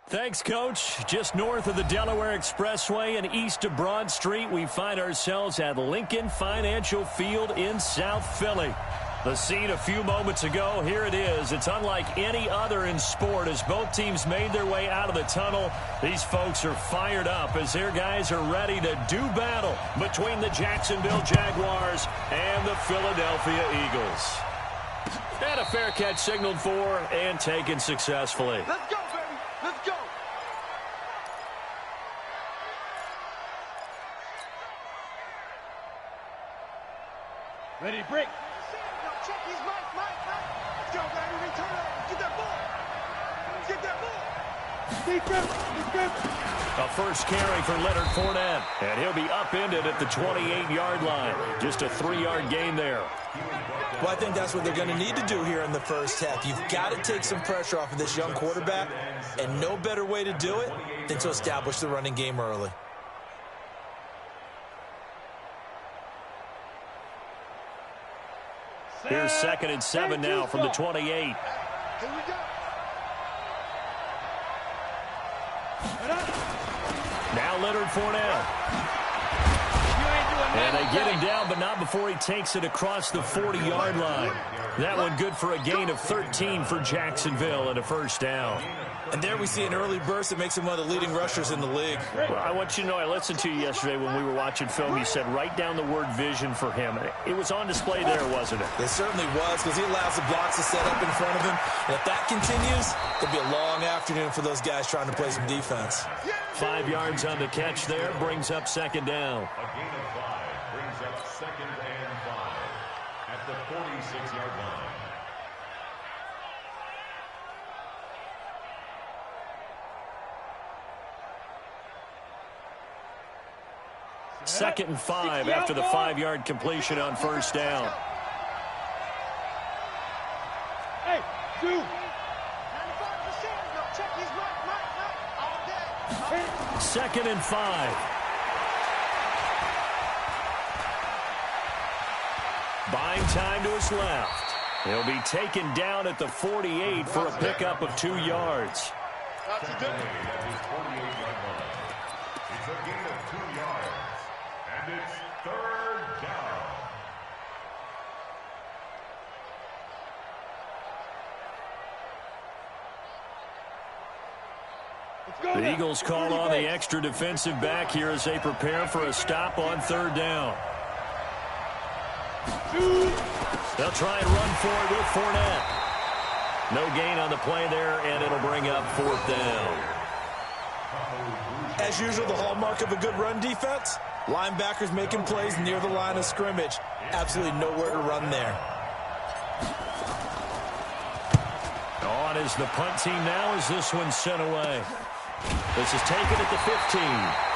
Thanks, Coach. Just north of the Delaware Expressway and east of Broad Street, we find ourselves at Lincoln Financial Field in South Philly. The scene a few moments ago, here it is. It's unlike any other in sport as both teams made their way out of the tunnel. These folks are fired up as their guys are ready to do battle between the Jacksonville Jaguars and the Philadelphia Eagles. And a fair catch signaled for and taken successfully. Let's go, baby. Let's go. Ready to break. Check his mic. Let's go, baby. Return it. Get that ball. Get that ball. A first carry for Leonard Fournette. And he'll be upended at the 28-yard line. Just a 3-yard gain there. Well, I think that's what they're going to need to do here in the first half. You've got to take some pressure off of this young quarterback, and no better way to do it than to establish the running game early. Here's 2nd and 7 now from the 28. Here we go. Now Leonard Fournette. And they get him down, but not before he takes it across the 40-yard line. That one good for a gain of 13 for Jacksonville and a first down. And there we see an early burst that makes him one of the leading rushers in the league. Well, I want you to know, I listened to you yesterday when we were watching film. You said write down the word vision for him. It was on display there, wasn't it? It certainly was, because he allows the blocks to set up in front of him. And if that continues, it'll be a long afternoon for those guys trying to play some defense. 5 yards on the catch there, brings up 2nd down. A gain of 5 brings up 2nd and 5 at the 46-yard line. Second and 5 after the 5-yard completion on first down. Hey, dude. 95%. Check his mic. All day. 2nd and 5. Buying time to his left. He'll be taken down at the 48 for a pickup of 2 yards. It's a gain of 2 yards. And it's 3rd down. The Eagles call on the extra defensive back here as they prepare for a stop on 3rd down. They'll try and run for it with Fournette. No gain on the play there, and it'll bring up 4th down. As usual, the hallmark of a good run defense, linebackers making plays near the line of scrimmage. Absolutely nowhere to run there. On is the punt team now as this one's sent away. This is taken at the 15.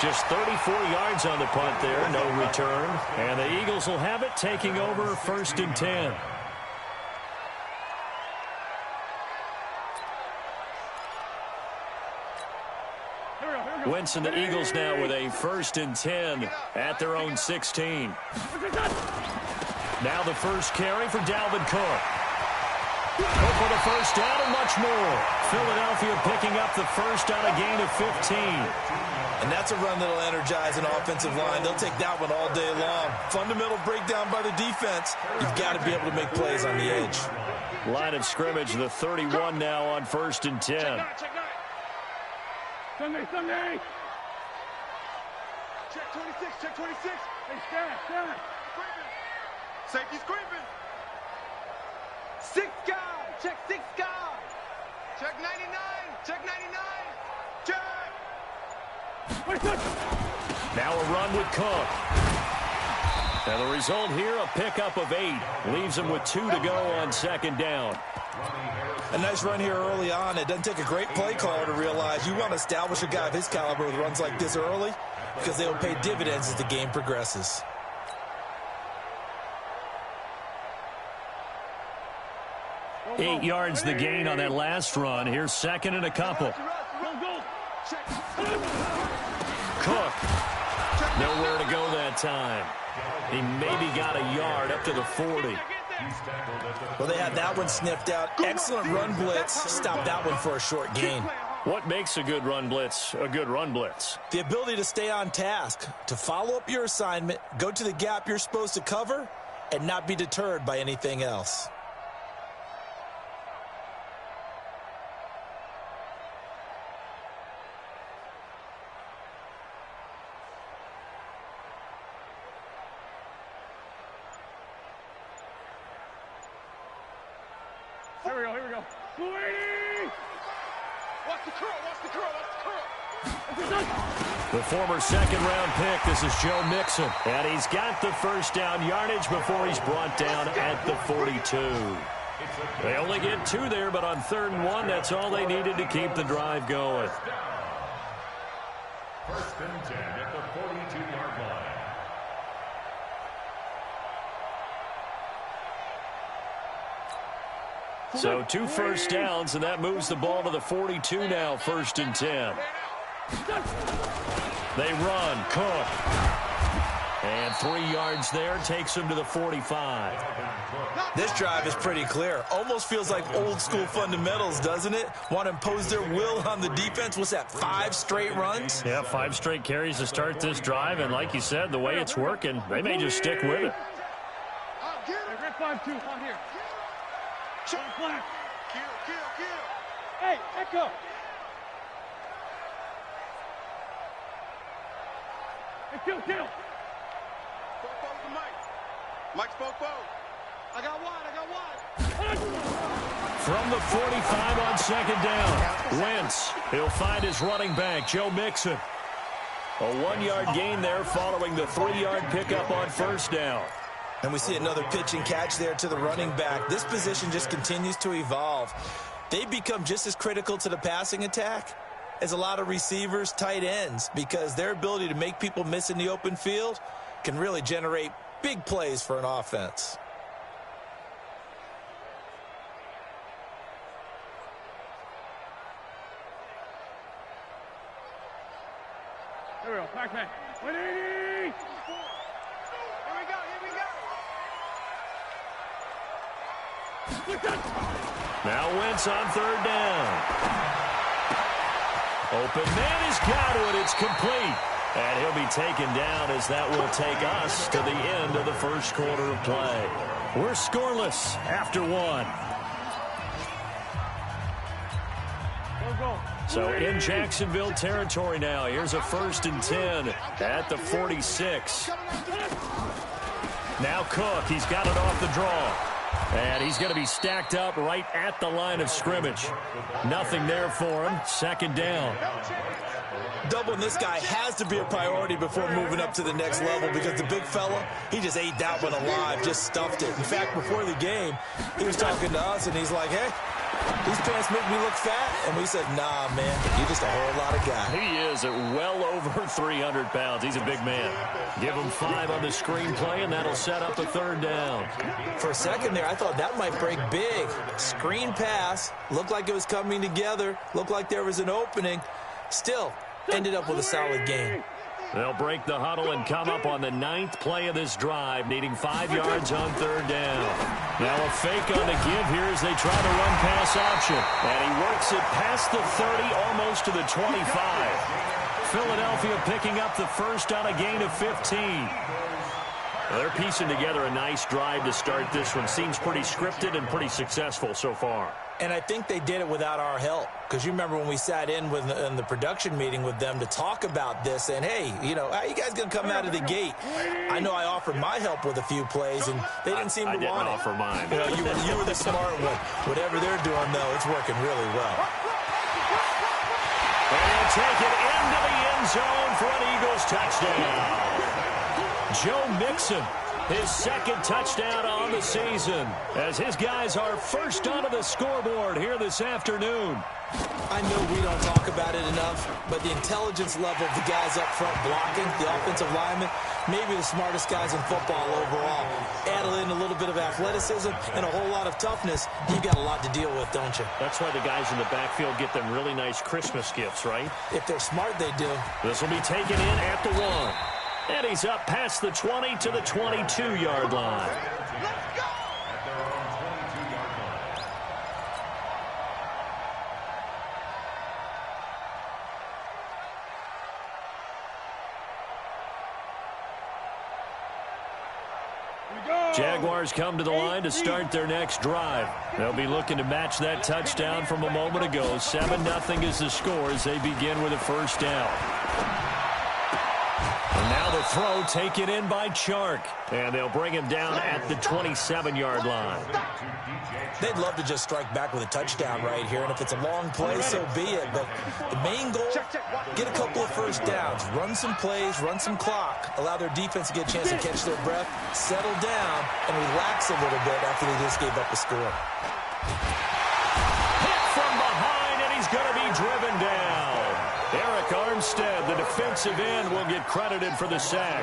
Just 34 yards on the punt there, no return. And the Eagles will have it, taking over 1st and 10. Wentz and the Eagles now with a 1st and 10 at their own 16. Now the first carry for Dalvin Cook. Cook for the first down and much more. Philadelphia picking up the first on a gain of 15. And that's a run that'll energize an offensive line. They'll take that one all day long. Fundamental breakdown by the defense. You've got to be able to make plays on the edge. Line of scrimmage, the 31 now on 1st and 10. Sunday. Check 26. Hey, stand. Safety's creeping. 6 guy. Check 6 guy. Check 99. Check 99. Check. Now a run with Cook. And the result here, a pickup of 8. Leaves him with 2 to go on 2nd down. A nice run here early on. It doesn't take a great play caller to realize you want to establish a guy of his caliber with runs like this early because they will pay dividends as the game progresses. Eight yards the gain on that last run. Here's 2nd and a couple. Cook. Nowhere to go that time. He maybe got a yard up to the 40. Well, they had that one sniffed out. Excellent run blitz. Stopped that one for a short gain. What makes a good run blitz a good run blitz? The ability to stay on task, to follow up your assignment, go to the gap you're supposed to cover, and not be deterred by anything else. Here we go. 280! Watch the curl, watch the curl, watch the curl. The former second-round pick, this is Joe Mixon. And he's got the first down yardage before he's brought down at the 42. They only get 2 there, but on 3rd and 1, that's all they needed to keep the drive going. First and 10 at the 42-yard line. So 2 first downs, and that moves the ball to the 42 now, 1st and 10. They run, Cook. And 3 yards there, takes them to the 45. This drive is pretty clear. Almost feels like old school fundamentals, doesn't it? Want to impose their will on the defense. What's that, 5 straight runs? Yeah, 5 straight carries to start this drive, and like you said, the way it's working, they may just stick with it. Red 5-2, on here. Shot flag. Kill. Hey, Echo. Hey, kill. Spoke to Mike spoke both. I got wide. From the 45 on 2nd down, Wentz. He'll find his running back, Joe Mixon. A 1-yard gain there following the 3-yard pickup on 1st down. And we see another pitch and catch there to the running back. This position just continues to evolve. They become just as critical to the passing attack as a lot of receivers, tight ends, because their ability to make people miss in the open field can really generate big plays for an offense. Here we go, back. 180! Now Wentz on 3rd down. Open man has got it. It's complete. And he'll be taken down as that will take us to the end of the 1st quarter of play. We're scoreless after 1. So in Jacksonville territory now. Here's a 1st and 10 at the 46. Now Cook. He's got it off the draw. And he's going to be stacked up right at the line of scrimmage. Nothing there for him. 2nd down. Doubling this guy has to be a priority before moving up to the next level, because the big fella, he just ate that one alive, just stuffed it. In fact, before the game, he was talking to us, and he's like, hey, these pants make me look fat. And we said, nah, man, you're just a whole lot of guy. He is at well over 300 pounds. He's a big man. Give him 5 on the screenplay, and that'll set up a 3rd down. For a second there, I thought that might break big. Screen pass, looked like it was coming together, looked like there was an opening. Still, ended up with a solid game. They'll break the huddle and come up on the 9th play of this drive, needing 5 yards on 3rd down. Now a fake on the give here as they try to run pass option. And he works it past the 30, almost to the 25. Philadelphia picking up the 1st on a gain of 15. They're piecing together a nice drive to start this one. Seems pretty scripted and pretty successful so far. And I think they did it without our help, because you remember when we sat in the production meeting with them to talk about this, and hey, you know, how you guys going to come out of the gate? I know I offered my help with a few plays, and they didn't seem to want it. I didn't offer mine. You know, you were the smart one. Whatever they're doing, though, it's working really well. And he'll take it into the end zone for an Eagles touchdown. Joe Mixon, his 2nd touchdown on the season, as his guys are first onto the scoreboard here this afternoon. I know we don't talk about it enough, but the intelligence level of the guys up front blocking, the offensive linemen, maybe the smartest guys in football overall. Add in a little bit of athleticism and a whole lot of toughness, you've got a lot to deal with, don't you? That's why the guys in the backfield get them really nice Christmas gifts, right? If they're smart, they do. This will be taken in at the 1. And he's up past the 20 to the 22-yard line. Let's go! Jaguars come to the line to start their next drive. They'll be looking to match that touchdown from a moment ago. 7-0 is the score as they begin with a first down. And now the throw taken in by Chark. And they'll bring him down at the 27-yard line. They'd love to just strike back with a touchdown right here, and if it's a long play, so be it. But the main goal, get a couple of first downs, run some plays, run some clock, allow their defense to get a chance to catch their breath, settle down, and relax a little bit after they just gave up a score. Hit from behind, and he's going to be driven down. Eric Armstead, the defensive end, will get credited for the sack.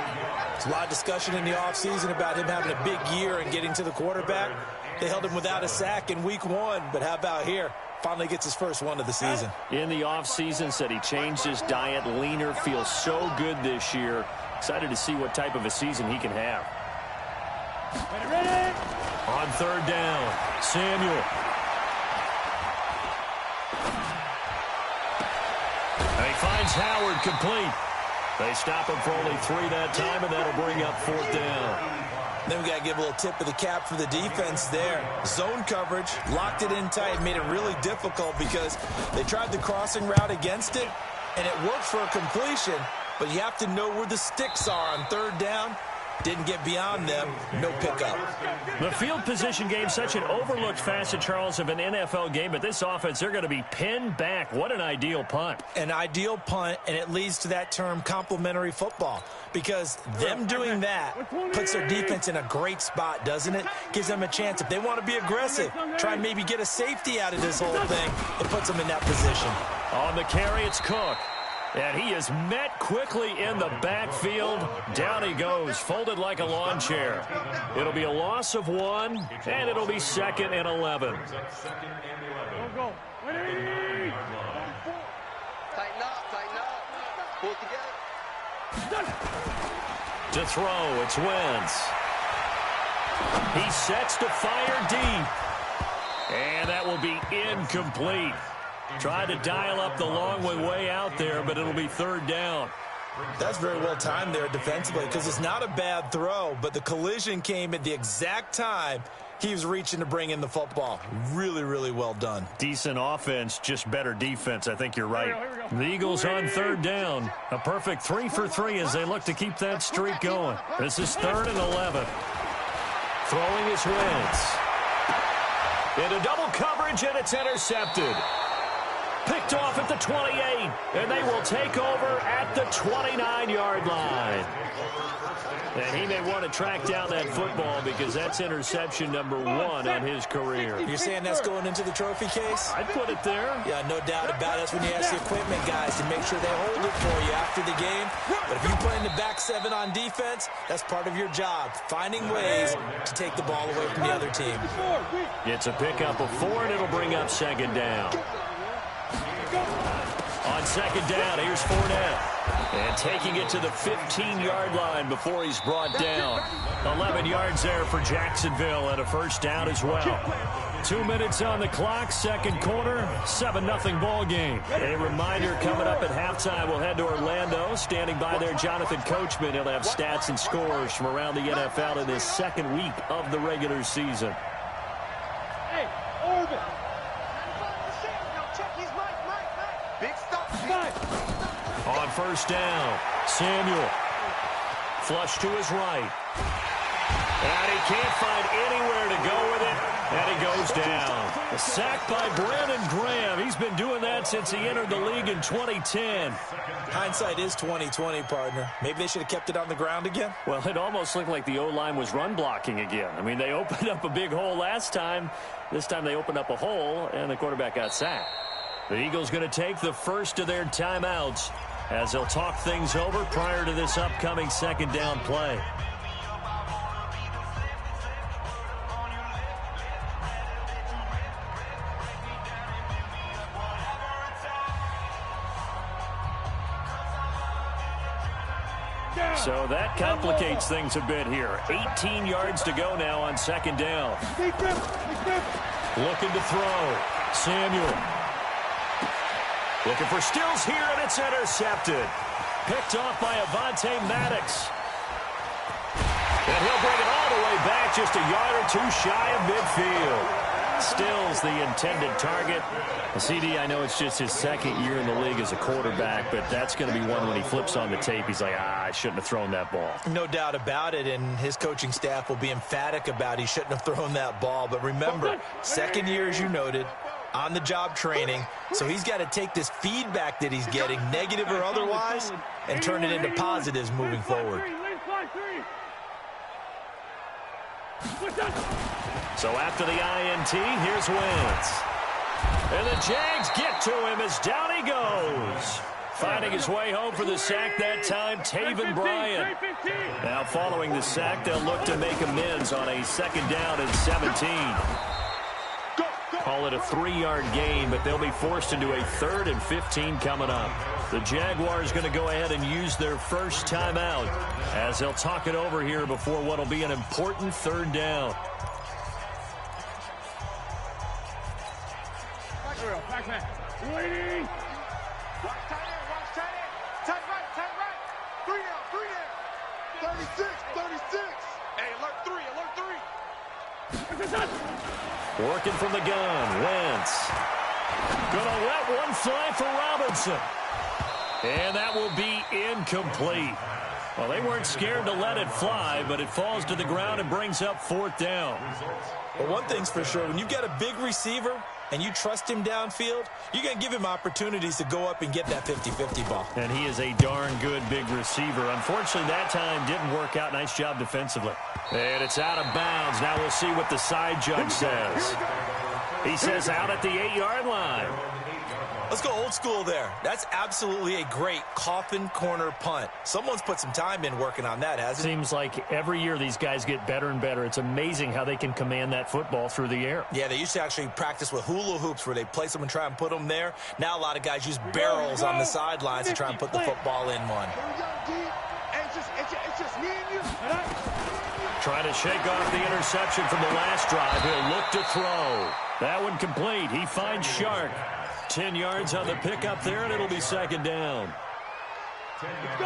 There's a lot of discussion in the offseason about him having a big year and getting to the quarterback. They held him without a sack in week 1, but how about here? Finally gets his first one of the season. In the offseason, said he changed his diet, leaner, feels so good this year. Excited to see what type of a season he can have. Ready? On third down, Samuel. He finds Howard complete. They stop him for only 3 that time, and that'll bring up fourth down. Then we got to give a little tip of the cap for the defense there. Zone coverage, locked it in tight, made it really difficult because they tried the crossing route against it, and it worked for a completion, but you have to know where the sticks are on third down. Didn't get beyond them, no pickup. The field position game, such an overlooked facet, Charles, of an NFL game, but this offense, they're going to be pinned back. What an ideal punt. An ideal punt, and it leads to that term complementary football, because them doing that puts their defense in a great spot, doesn't it? Gives them a chance. If they want to be aggressive, try and maybe get a safety out of this whole thing, it puts them in that position. On the carry, it's Cook. And he is met quickly in the backfield. Down he goes, folded like a lawn chair. It'll be a loss of 1, and it'll be 2nd and 11. Go. Ready? Tighten up. Pull it together. To throw, it's Wentz. He sets to fire deep. And that will be incomplete. Tried to dial up the long way out there, but it'll be third down. That's very well timed there defensively, because it's not a bad throw, but the collision came at the exact time he was reaching to bring in the football. Really, really well done. Decent offense, just better defense. I think you're right. The Eagles on third down. A perfect 3 for 3 as they look to keep that streak going. This is 3rd and 11. Throwing is Wentz. Into double coverage, and it's intercepted. Picked off at the 28, and they will take over at the 29-yard line. And he may want to track down that football because that's interception number 1 on his career. You're saying that's going into the trophy case? I'd put it there. Yeah, no doubt about it. That's when you ask the equipment guys to make sure they hold it for you after the game. But if you play in the back 7 on defense, that's part of your job, finding ways to take the ball away from the other team. It's a pickup of 4, and it'll bring up 2nd down. On 2nd down, here's Fournette. And taking it to the 15-yard line before he's brought down. 11 yards there for Jacksonville, and a first down as well. 2 minutes on the clock, second quarter, 7-0 ball game. A reminder, coming up at halftime, we'll head to Orlando. Standing by there, Jonathan Coachman. He'll have stats and scores from around the NFL in this second week of the regular season. Hey, Orbit. Big stop. On first down, Samuel. Flush to his right. And he can't find anywhere to go with it. And he goes down. A sack by Brandon Graham. He's been doing that since he entered the league in 2010. Hindsight is 20/20, partner. Maybe they should have kept it on the ground again. Well, it almost looked like the O-line was run blocking again. I mean, they opened up a big hole last time. This time they opened up a hole, and the quarterback got sacked. The Eagles going to take the first of their timeouts as they'll talk things over prior to this upcoming second down play. So that complicates things a bit here. 18 yards to go now on second down. Looking to throw. Samuel. Looking for Stills here, and it's intercepted. Picked off by Avonte Maddox. And he'll bring it all the way back, just a yard or two shy of midfield. Stills the intended target. CD, I know it's just his second year in the league as a quarterback, but that's going to be one when he flips on the tape. He's like, I shouldn't have thrown that ball. No doubt about it, and his coaching staff will be emphatic about he shouldn't have thrown that ball. But remember, second year, as you noted, on-the-job training, so he's got to take this feedback that he's getting, negative or otherwise, and turn it into positives moving forward. So after the INT, here's Wentz. And the Jags get to him as down he goes. Finding his way home for the sack that time, Taven Bryan. Now following the sack, they'll look to make amends on a second down and 17. Call it a 3-yard gain, but they'll be forced into a 3rd and 15 coming up. The Jaguars going to go ahead and use their first timeout as they'll talk it over here before what will be an important 3rd down. Waiting. Watch tight end, watch tight end. Tight right, tight right. 3 down, 36, 36. Hey, alert 3, alert 3. Working from the gun, Wentz. Gonna let one fly for Robinson. And that will be incomplete. Well, they weren't scared to let it fly, but it falls to the ground and brings up 4th down. Well, one thing's for sure, when you've got a big receiver and you trust him downfield, you're going to give him opportunities to go up and get that 50-50 ball. And he is a darn good big receiver. Unfortunately, that time didn't work out. Nice job defensively. And it's out of bounds. Now we'll see what the side judge says. He says out at the 8-yard line. Let's go old school there. That's absolutely a great coffin corner punt. Someone's put some time in working on that, hasn't it? Seems like every year these guys get better and better. It's amazing how they can command that football through the air. Yeah, they used to actually practice with hula hoops where they place them and try and put them there. Now a lot of guys use barrels on the sidelines to try and put the football in one. It's just me and you. Trying to shake off the interception from the last drive. He'll look to throw. That one complete. He finds Shark. 10 yards on the pickup there, and it'll be 2nd down.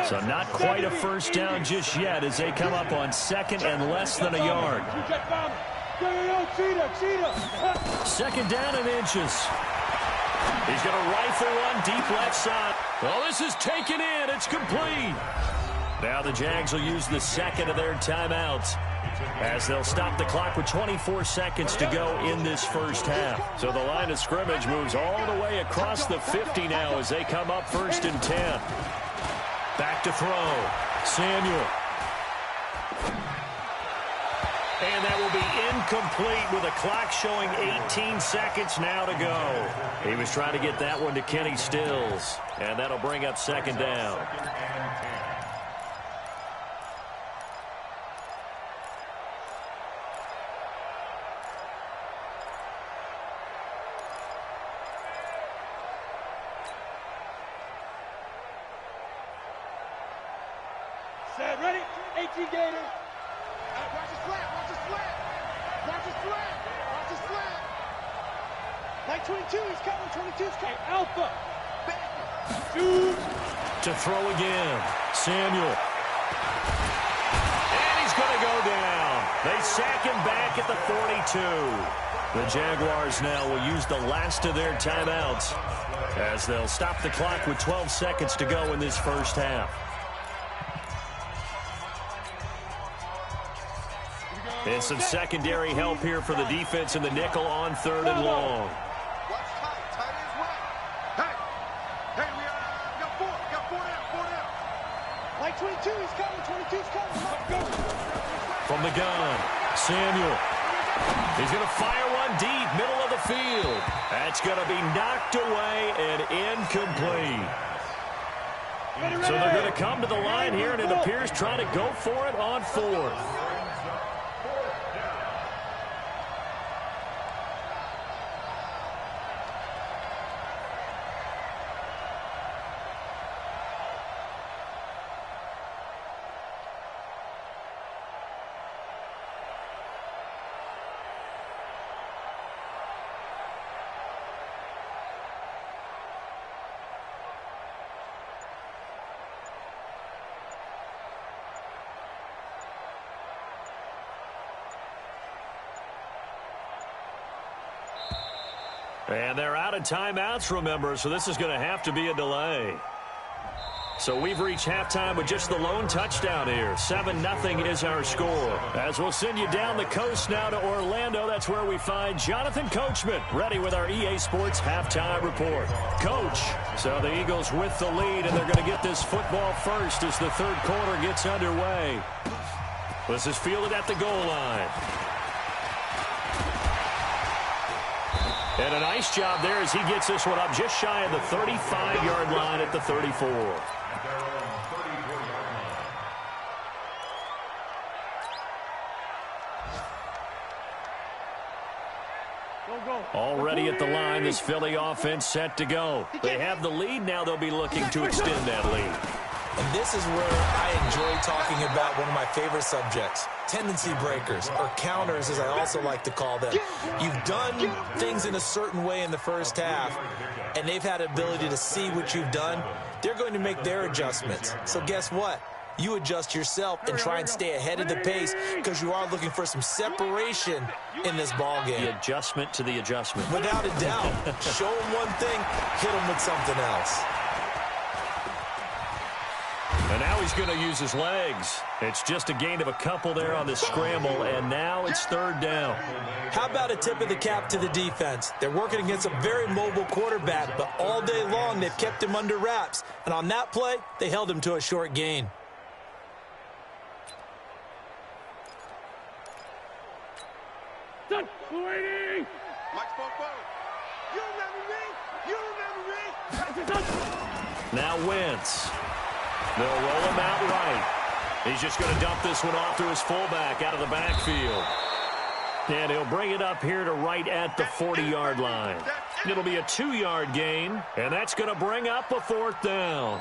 So not quite a first down just yet as they come up on 2nd and less than a yard. 2nd down and inches. He's going to rifle one deep left side. Well, this is taken in. It's complete. Now the Jags will use the 2nd of their timeouts as they'll stop the clock with 24 seconds to go in this first half. So the line of scrimmage moves all the way across the 50 now as they come up 1st and 10. Back to throw. Samuel. And that will be incomplete with a clock showing 18 seconds now to go. He was trying to get that one to Kenny Stills, and that'll bring up 2nd down. Ready? 18 Gators. Watch the slant, watch the slant. Watch the slant, watch the slant. Like 22, he's coming, 22's coming. Alpha. Shoot. To throw again. Samuel. And he's going to go down. They sack him back at the 42. The Jaguars now will use the last of their timeouts as they'll stop the clock with 12 seconds to go in this first half. And some secondary help here for the defense in the nickel on 3rd and long. Watch tight. Tight ends right. Hey, we got 4 down. Like 22, he's coming, 22's coming. Let's go. From the gun, Samuel. He's going to fire one deep, middle of the field. That's going to be knocked away and incomplete. So they're going to come to the line here, and it appears trying to go for it on 4th. And they're out of timeouts, remember, so this is going to have to be a delay. So we've reached halftime with just the lone touchdown here. 7-0 is our score. As we'll send you down the coast now to Orlando, that's where we find Jonathan Coachman, ready with our EA Sports halftime report. Coach, so the Eagles with the lead, and they're going to get this football first as the third quarter gets underway. This is fielded at the goal line. And a nice job there as he gets this one up just shy of the 35-yard line at the 34. Already at the line, this Philly offense set to go. They have the lead. Now they'll be looking to extend that lead. And this is where I enjoy talking about one of my favorite subjects, tendency breakers, or counters as I also like to call them. You've done things in a certain way in the first half, and they've had ability to see what you've done. They're going to make their adjustments. So guess what? You adjust yourself and try and stay ahead of the pace because you are looking for some separation in this ball game. The adjustment to the adjustment. Without a doubt. Show them one thing, hit them with something else. And now he's going to use his legs. It's just a gain of a couple there on the scramble, and now it's third down. How about a tip of the cap to the defense? They're working against a very mobile quarterback, but all day long they've kept him under wraps. And on that play, they held him to a short gain. Done. Waiting. Mike spoke forward. You remember me? You remember me? Now Wentz. They'll roll him out right. He's just going to dump this one off to his fullback out of the backfield. And he'll bring it up here to right at the 40-yard line. It'll be a 2-yard gain, and that's going to bring up a fourth down.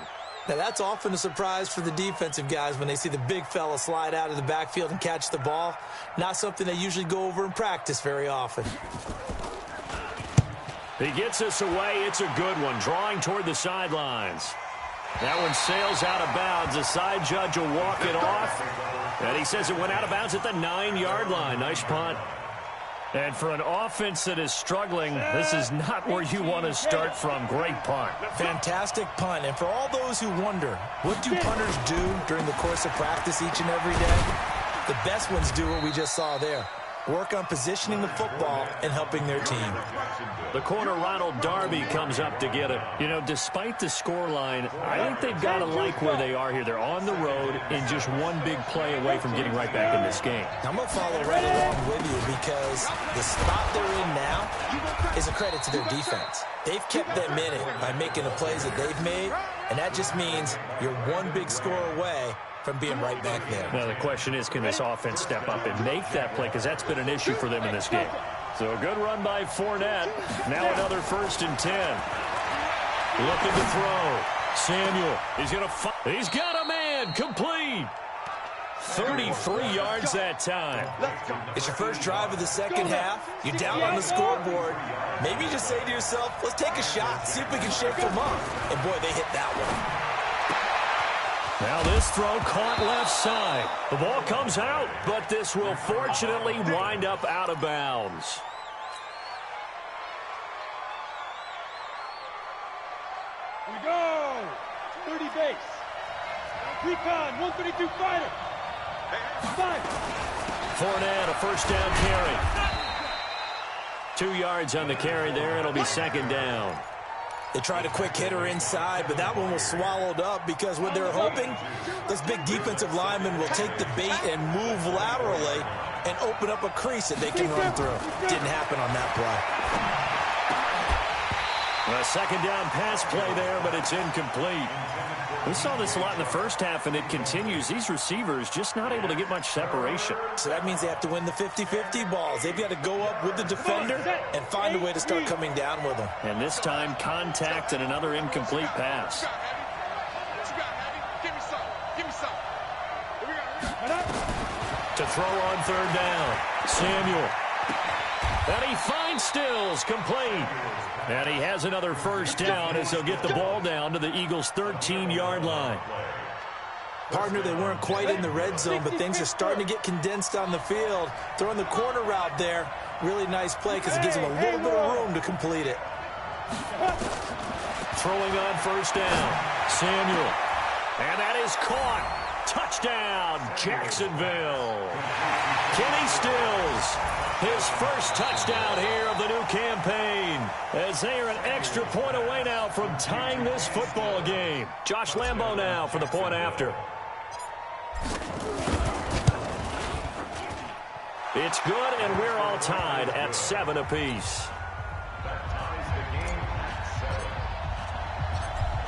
Now, that's often a surprise for the defensive guys when they see the big fella slide out of the backfield and catch the ball. Not something they usually go over in practice very often. He gets us away. It's a good one, drawing toward the sidelines. That one sails out of bounds. The side judge will walk it off. And he says it went out of bounds at the 9-yard line. Nice punt. And for an offense that is struggling, this is not where you want to start from. Great punt. Fantastic punt. And for all those who wonder, what do punters do during the course of practice each and every day? The best ones do what we just saw there. Work on positioning the football and helping their team. The corner, Ronald Darby, comes up to get it. You know, despite the scoreline, I think they've got to like where they are here. They're on the road and just one big play away from getting right back in this game. I'm going to follow right along with you because the spot they're in now is a credit to their defense. They've kept them in it by making the plays that they've made, and that just means you're one big score away from being right back there. Now, the question is, can this offense step up and make that play? Because that's been an issue for them in this game. So a good run by Fournette. Now another 1st and 10. Looking to throw. Samuel. He's got a man. Complete. 33 yards that time. It's your first drive of the second half. You're down on the scoreboard. Maybe you just say to yourself, let's take a shot, see if we can shake them up. And boy, they hit that one. Now this throw caught left side. The ball comes out, but this will fortunately wind up out of bounds. Here we go. 30 base. Recon, 132 fighter. 5. Fournette, a first down carry. 2 yards on the carry there. It'll be second down. They tried a quick hitter inside, but that one was swallowed up because what they're hoping, those big defensive linemen will take the bait and move laterally and open up a crease that they can run through. Didn't happen on that play. A second down pass play there, but it's incomplete. We saw this a lot in the first half, and it continues. These receivers just not able to get much separation. So that means they have to win the 50-50 balls. They've got to go up with the defender and find a way to start coming down with them. And this time, contact and another incomplete pass. To throw on third down, Samuel. And he finds Stills, complete. And he has another first down as they'll get the ball down to the Eagles' 13-yard line. Partner, they weren't quite in the red zone, but things are starting to get condensed on the field. Throwing the corner route there. Really nice play because it gives them a little bit of room to complete it. Throwing on first down. Samuel. And that is caught. Touchdown, Jacksonville. Kenny Stills, his first touchdown here of the new campaign, as they are an extra point away now from tying this football game. Josh Lambo now for the point after. It's good, and we're all tied at 7 apiece.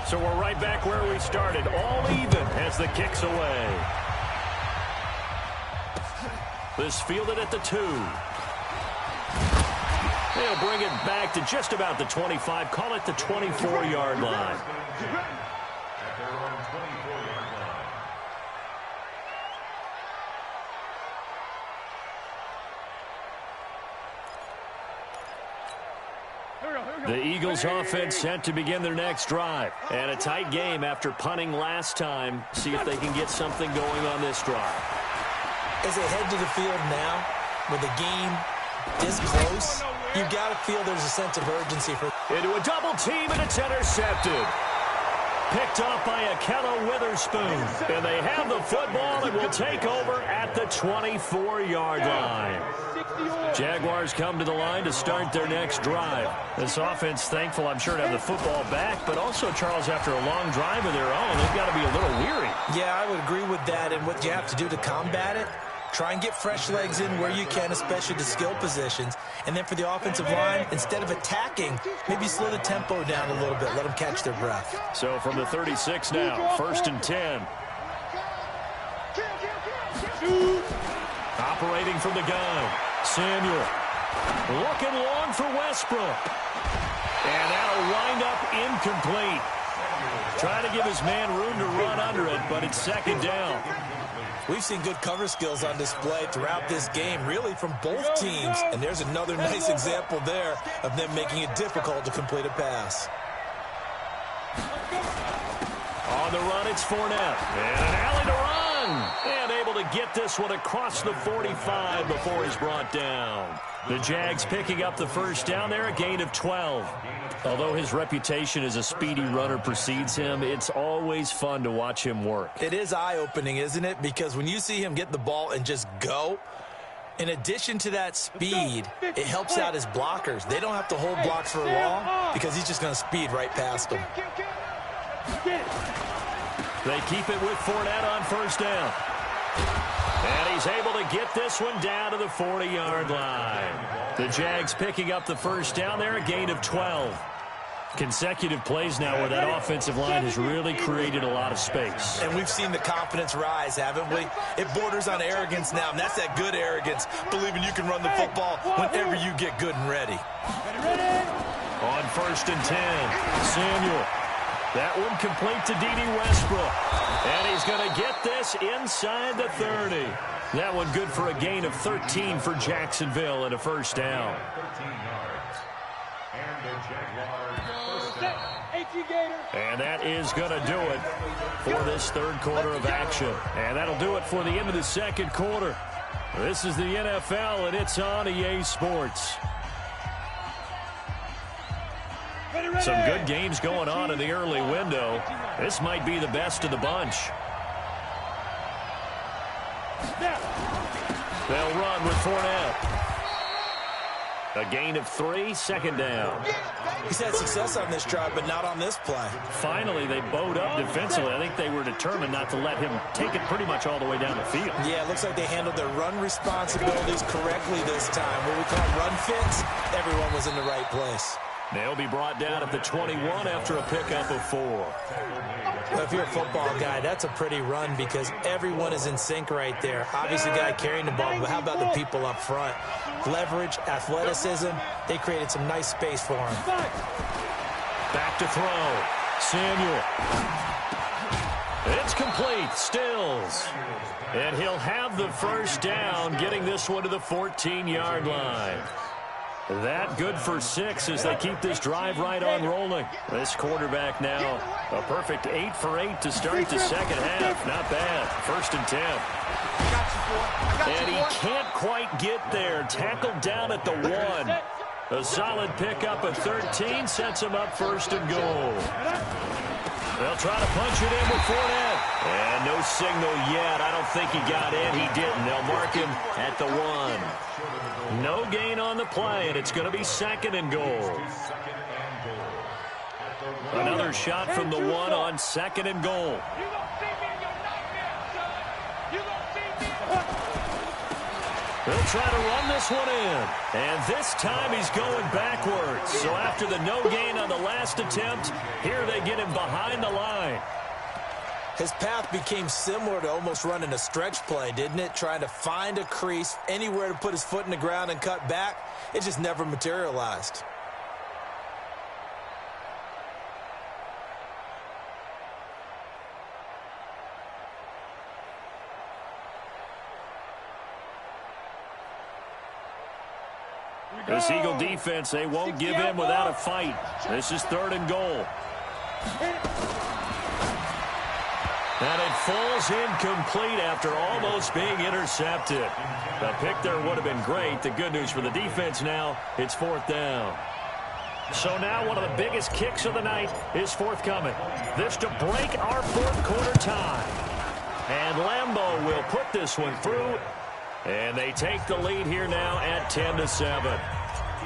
So we're right back where we started, all even as the kick's away. This fielded at the 2. They'll bring it back to just about the 25, call it the 24-yard line. At their own 24-yard line. The Eagles offense set to begin their next drive. And a tight game after punting last time. See if they can get something going on this drive. As they head to the field now, with the game this close, you've got to feel there's a sense of urgency. Into a double team, and it's intercepted. Picked off by Akella Witherspoon. And they have the football and will take over at the 24-yard line. Jaguars come to the line to start their next drive. This offense thankful, I'm sure, to have the football back, but also, Charles, after a long drive of their own, they've got to be a little weary. Yeah, I would agree with that, and what you have to do to combat it, try and get fresh legs in where you can, especially to skill positions. And then for the offensive line, instead of attacking, maybe slow the tempo down a little bit, let them catch their breath. So from the 36 now, 1st and 10. Operating from the gun. Samuel looking long for Westbrook. And that'll wind up incomplete. Trying to give his man room to run under it, but it's 2nd down. We've seen good cover skills on display throughout this game, really from both teams. And there's another nice example there of them making it difficult to complete a pass. On the run, it's Fournette. And an alley to run. And able to get this one across the 45 before he's brought down. The Jags picking up the first down there, a gain of 12. Although his reputation as a speedy runner precedes him, it's always fun to watch him work. It is eye-opening, isn't it? Because when you see him get the ball and just go, in addition to that speed, it helps out his blockers. They don't have to hold blocks for long because he's just going to speed right past them. They keep it with Fournette on first down. And he's able to get this one down to the 40-yard line. The Jags picking up the first down there, a gain of 12. Consecutive plays now where that offensive line has really created a lot of space. And we've seen the confidence rise, haven't we? It borders on arrogance now, and that's that good arrogance, believing you can run the football whenever you get good and ready. On 1st and 10, Samuel. That one complete to D.D. Westbrook. And he's going to get this inside the 30. That one good for a gain of 13 for Jacksonville and a first down. 13 yards. And the Jaguars first down. And that is going to do it for this 3rd quarter of action. And that'll do it for the end of the 2nd quarter. This is the NFL, and it's on EA Sports. Some good games going on in the early window. This might be the best of the bunch. They'll run with Fournette. A gain of 3, 2nd down. He's had success on this drive, but not on this play. Finally, they bowed up defensively. I think they were determined not to let him take it pretty much all the way down the field. Yeah, it looks like they handled their run responsibilities correctly this time. What we call run fits, everyone was in the right place. They'll be brought down at the 21 after a pickup of 4. Well, if you're a football guy, that's a pretty run because everyone is in sync right there. Obviously, the guy carrying the ball, but how about the people up front? Leverage, athleticism, they created some nice space for him. Back to throw. Samuel. It's complete. Stills. And he'll have the first down, getting this one to the 14-yard line. That good for 6 as they keep this drive right on rolling. This quarterback now a perfect 8 for 8 to start the second half. Not bad. 1st and 10. And he can't quite get there. Tackled down at the 1. A solid pickup of 13 sets him up 1st and goal. They'll try to punch it in with Fournette. And no signal yet. I don't think he got in. He didn't. They'll mark him at the 1. No gain on the play, and it's going to be 2nd and goal. Another shot from the 1 on 2nd and goal. They'll try to run this one in. And this time he's going backwards. So after the no gain on the last attempt, here they get him behind the line. His path became similar to almost running a stretch play, didn't it? Trying to find a crease, anywhere to put his foot in the ground and cut back. It just never materialized. This Eagle defense, they won't give in without a fight. This is 3rd and goal. And it falls incomplete after almost being intercepted. The pick there would have been great. The good news for the defense now, it's 4th down. So now one of the biggest kicks of the night is forthcoming. This to break our 4th quarter tie. And Lambeau will put this one through. And they take the lead here now at 10-7.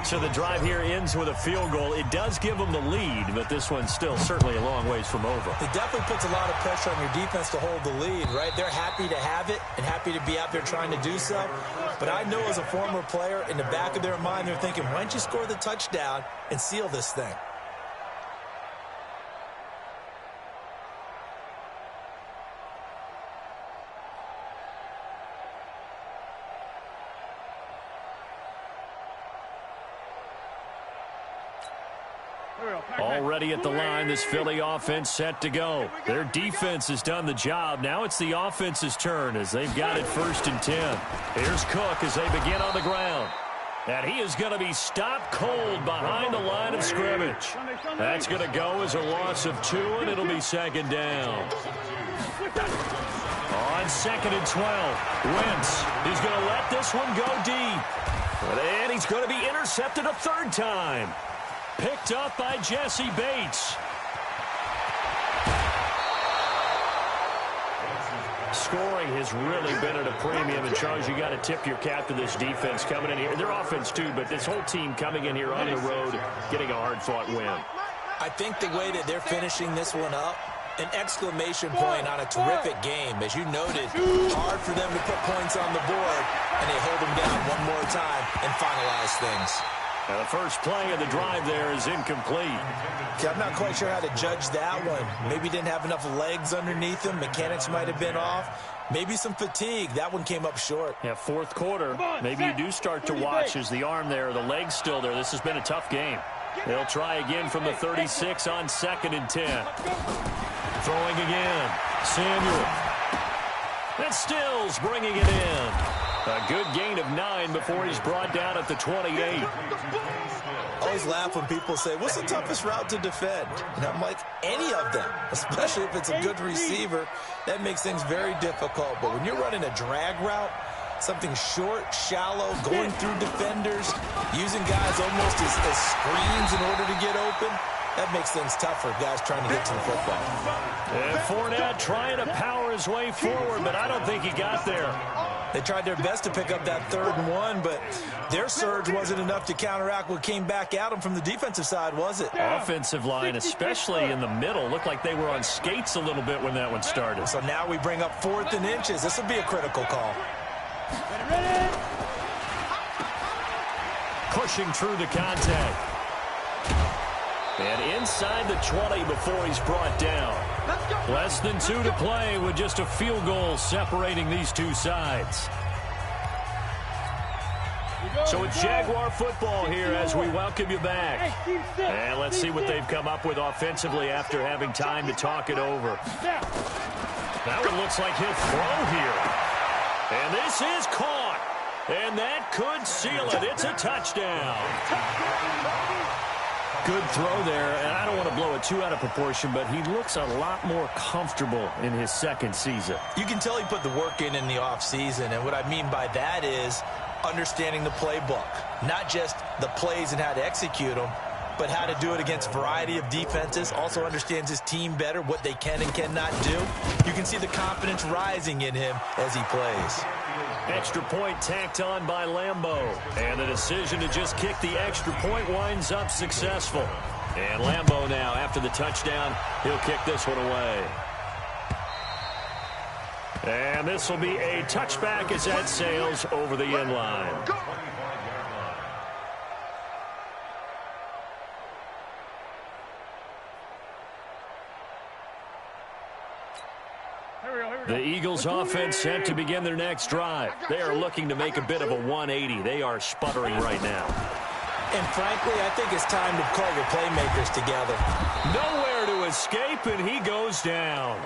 So the drive here ends with a field goal. It does give them the lead, but this one's still certainly a long ways from over. It definitely puts a lot of pressure on your defense to hold the lead, right? They're happy to have it and happy to be out there trying to do so. But I know as a former player, in the back of their mind, they're thinking, why don't you score the touchdown and seal this thing? Already at the line, this Philly offense set to go. Their defense has done the job. Now it's the offense's turn as they've got it 1st and 10. Here's Cook as they begin on the ground. And he is going to be stopped cold behind the line of scrimmage. That's going to go as a loss of 2, and it'll be 2nd down. On 2nd and 12, Wentz is going to let this one go deep. And he's going to be intercepted a 3rd time. Picked up by Jesse Bates. Scoring has really been at a premium. And, Charles, you got to tip your cap to this defense coming in here. Their offense, too, but this whole team coming in here on the road, getting a hard-fought win. I think the way that they're finishing this one up, an exclamation point on a terrific game. As you noted, hard for them to put points on the board, and they hold them down one more time and finalize things. Now the first play of the drive there is incomplete. Okay, I'm not quite sure how to judge that one. Maybe didn't have enough legs underneath him. Mechanics might have been off. Maybe some fatigue. That one came up short. Yeah, 4th quarter. Maybe you do start to watch as the arm there, the leg's still there. This has been a tough game. They'll try again from the 36 on 2nd and 10. Throwing again. Samuel. And Stills bringing it in. A good gain of 9 before he's brought down at the 28. I always laugh when people say, what's the toughest route to defend? And I'm like, any of them, especially if it's a good receiver. That makes things very difficult. But when you're running a drag route, something short, shallow, going through defenders, using guys almost as screens in order to get open, that makes things tough for guys trying to get to the football. And Fournette trying to power his way forward, but I don't think he got there. They tried their best to pick up that 3rd and 1, but their surge wasn't enough to counteract what came back at them from the defensive side, was it? Offensive line, especially in the middle, looked like they were on skates a little bit when that one started. So now we bring up 4th and inches. This will be a critical call. Pushing through the contact. And inside the 20 before he's brought down. Less than 2 to play with just a field goal separating these two sides. So it's Jaguar football here as we welcome you back. And let's see what they've come up with offensively after having time to talk it over. That one looks like he'll throw here. And this is caught. And that could seal it. It's a touchdown. Good throw there, and I don't want to blow it too out of proportion, but he looks a lot more comfortable in his second season. You can tell he put the work in the offseason, and what I mean by that is understanding the playbook, not just the plays and how to execute them, but how to do it against a variety of defenses. Also understands his team better, what they can and cannot do. You can see the confidence rising in him as he plays. Extra point tacked on by Lambeau. And the decision to just kick the extra point winds up successful. And Lambeau now, after the touchdown, he'll kick this one away. And this will be a touchback as that sails over the end line. The Eagles offense set to begin their next drive. They are looking to make a bit of a 180. They are sputtering right now. And frankly, I think it's time to call your playmakers together. Nowhere to escape, and he goes down.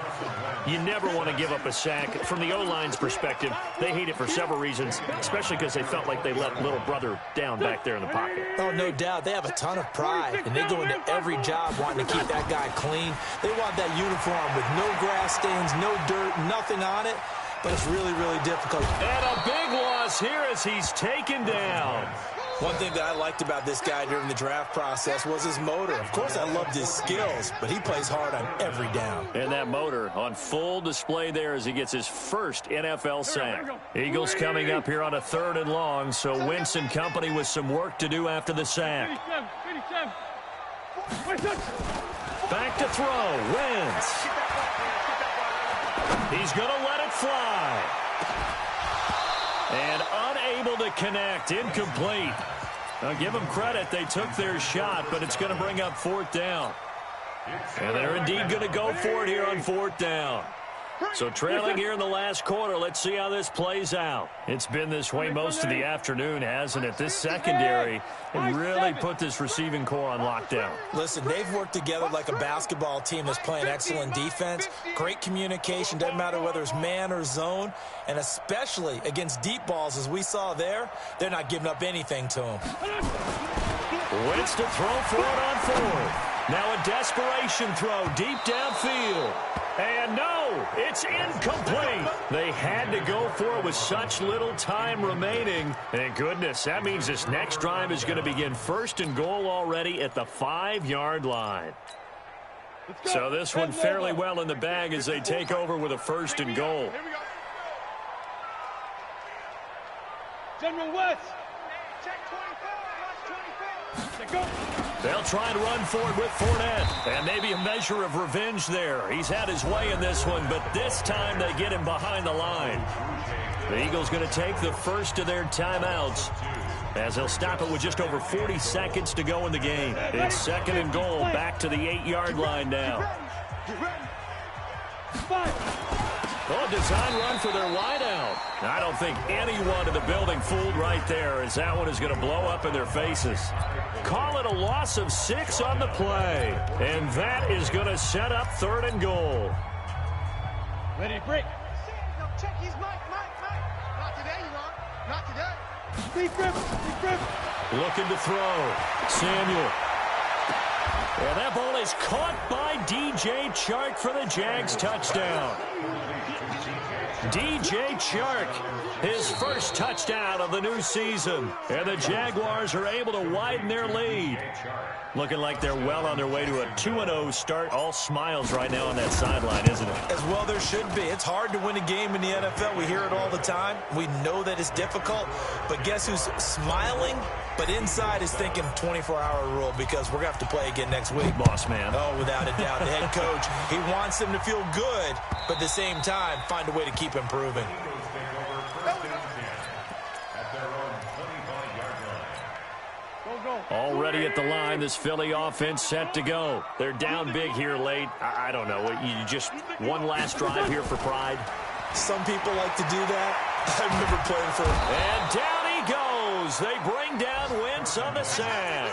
You never want to give up a sack. From the O-line's perspective, they hate it for several reasons, especially because they felt like they let little brother down back there in the pocket. Oh, no doubt. They have a ton of pride, and they go into every job wanting to keep that guy clean. They want that uniform with no grass stains, no dirt, nothing on it, but it's really, really difficult. And a big loss here as he's taken down. One thing that I liked about this guy during the draft process was his motor. Of course, I loved his skills, but he plays hard on every down. And that motor on full display there as he gets his first NFL sack. Eagles coming up here on a 3rd and long, so Wentz and company with some work to do after the sack. Back to throw. Wentz. He's going to let it fly. And unable to connect. Incomplete. Now give them credit. They took their shot, but it's going to bring up 4th down. And they're indeed going to go for it here on 4th down. So trailing here in the last quarter, let's see how this plays out. It's been this way most of the afternoon, hasn't it? This secondary really put this receiving core on lockdown. Listen, they've worked together like a basketball team that's playing excellent defense. Great communication, doesn't matter whether it's man or zone. And especially against deep balls, as we saw there, they're not giving up anything to them. Wentz to throw for it on 4th. Now a desperation throw deep downfield. And no, it's incomplete. They had to go for it with such little time remaining. And goodness, that means this next drive is going to begin 1st and goal already at the 5-yard line. So this one fairly well in the bag as they take over with a 1st and goal. General West. They'll try and run forward with Fournette. And maybe a measure of revenge there. He's had his way in this one, but this time they get him behind the line. The Eagles going to take the first of their timeouts as they'll stop it with just over 40 seconds to go in the game. It's 2nd and goal, back to the 8-yard line now. Oh, design run for their wideout. I don't think anyone in the building fooled right there, as that one is going to blow up in their faces. Call it a loss of 6 on the play. And that is going to set up 3rd and goal. Ready to break. Check his mic. Not today, you won't. Not today. Deep grip. Looking to throw. Samuel. And that ball is caught by DJ Chark for the Jags touchdown. DJ Chark, his first touchdown of the new season. And the Jaguars are able to widen their lead. Looking like they're well on their way to a 2-0 start. All smiles right now on that sideline, isn't it? As well there should be. It's hard to win a game in the NFL. We hear it all the time. We know that it's difficult. But guess who's smiling? But inside is thinking 24-hour rule, because we're going to have to play again next week. Boss man. Oh, without a doubt. The head coach, he wants them to feel good, but at the same time, find a way to keep improving. Already at the line, this Philly offense set to go. They're down big here late. I don't know. You just one last drive here for pride. Some people like to do that. I remember playing for them. And down he goes. They bring down Wentz on the sack.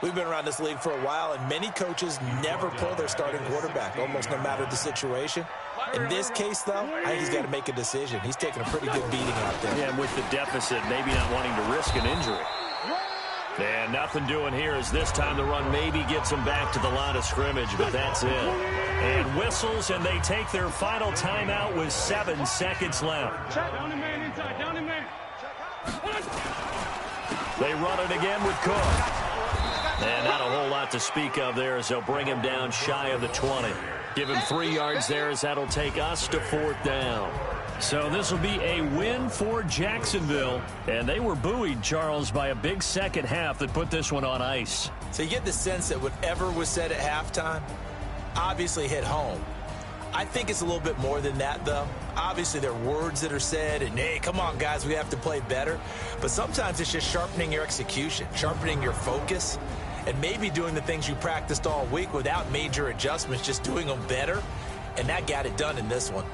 We've been around this league for a while, and many coaches never pull their starting quarterback, almost no matter the situation. In this case, though, I think he's got to make a decision. He's taking a pretty good beating out there. Yeah, and with the deficit, maybe not wanting to risk an injury. And nothing doing here as this time the run maybe gets him back to the line of scrimmage, but that's it. And whistles, and they take their final timeout with 7 seconds left. Down the man inside, down the man. They run it again with Cook. And not a whole lot to speak of there as they'll bring him down shy of the 20. Give him 3 yards there as that'll take us to 4th down. So this will be a win for Jacksonville. And they were buoyed, Charles, by a big second half that put this one on ice. So you get the sense that whatever was said at halftime obviously hit home. I think it's a little bit more than that, though. Obviously, there are words that are said, and, hey, come on, guys, we have to play better. But sometimes it's just sharpening your execution, sharpening your focus, and maybe doing the things you practiced all week without major adjustments, just doing them better. And that got it done in this one.